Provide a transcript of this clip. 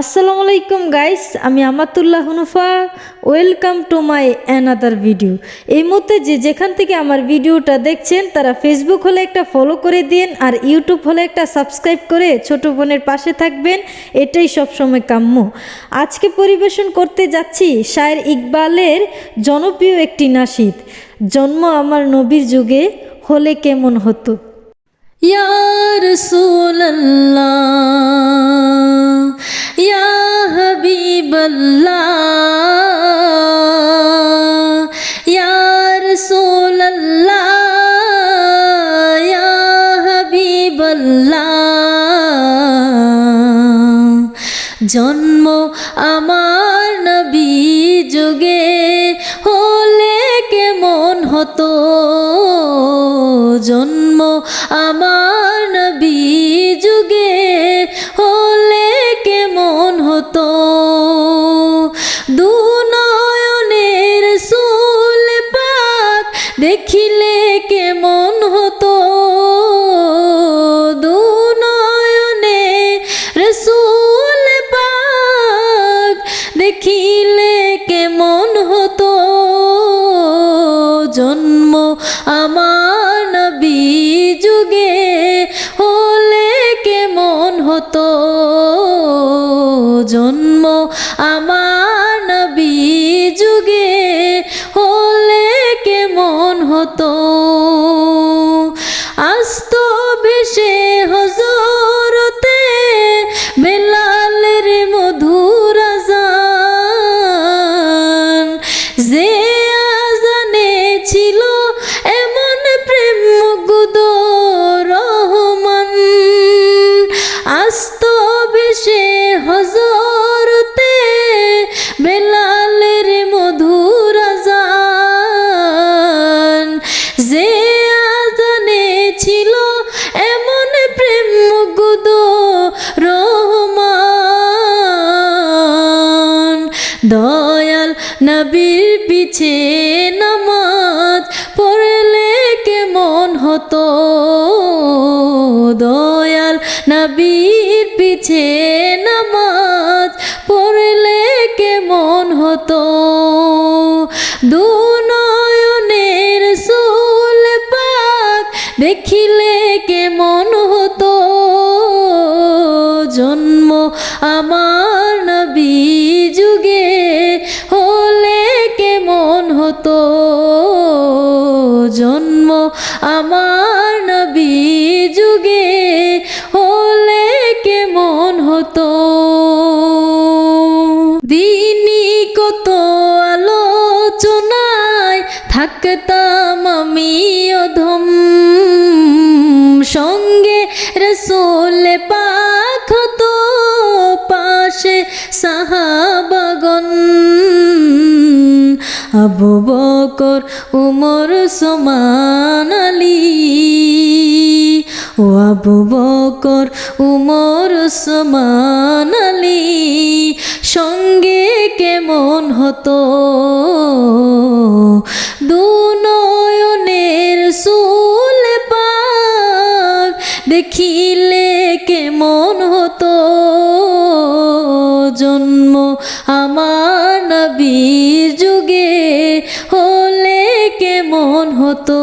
আসসালামু আলাইকুম গাইস, আমি Amatullah Hunufa. Welcome to my another video. এই মুহূর্তে যেখান থেকে আমার ভিডিওটা দেখছেন তারা ফেসবুক হলে একটা ফলো করে দিন, আর ইউটিউব হলে একটা সাবস্ক্রাইব করে ছোট বোনের পাশে থাকবেন, এটাই সবসময় কাম্য। আজকে পরিবেশন করতে যাচ্ছি শায়ের ইকবালের জনপ্রিয় একটি নাশিদ, জন্ম আমার নবীর যুগে হলে কেমন হতো। ইয়া রাসূলুল্লাহ, ইয়া হাবিবাল্লাহ, ইয়া রাসূলুল্লাহ, ইয়া হাবিবাল্লাহ। জন্ম আমার নবী যুগে হলে কেমন হতো, জন্ম আমার নবী যুগে হলে কেমন হতো। দু নয়নের রাসূল পাক দেখিলে কেমন হতো, দু নয়নের রাসূল পাক দেখিলে কেমন হতো। জন্ম আমার নবী যুগে হলে কেমন হতো, জন্ম আমার নবী যুগে হলে কেমন হতো। আস্ত বেশে হযরতে বেলালের মধুর আযান, যে আযানে ছিল এমন প্রেম মুগ্ধ রহমান। আস্ত বেশে হযরতে বেলালের মধুর আযান, যে আযানে ছিল এমন প্রেম মুগ্ধ রহমান। দয়াল নবীর পিছে নামাজ পড়লে কেমন হতো, দয়াল নবীর পিছে নামাজ পড়লে কেমন হতো। দু নয়নের রাসূল পাক দেখিলে কেমন হতো, জন্ম আমার নবী যুগে হলে কেমন হতো, জন্ম আমার নবী যুগে হলে কেমন হতো। দিনই কত আলোচনায় থাকতাম আমি অধম, সঙ্গে রাসূল পাক হতো পাশে সাহাবাগণ। আবু বকর উমর ওসমান আলী, ও আবু বকর উমর ওসমান আলী সঙ্গে কেমন হতো। দু নয়নের রাসূল পাক দেখিলে কেমন হতো, জন্ম আমার নবীর যুগে হলে কেমন হতো।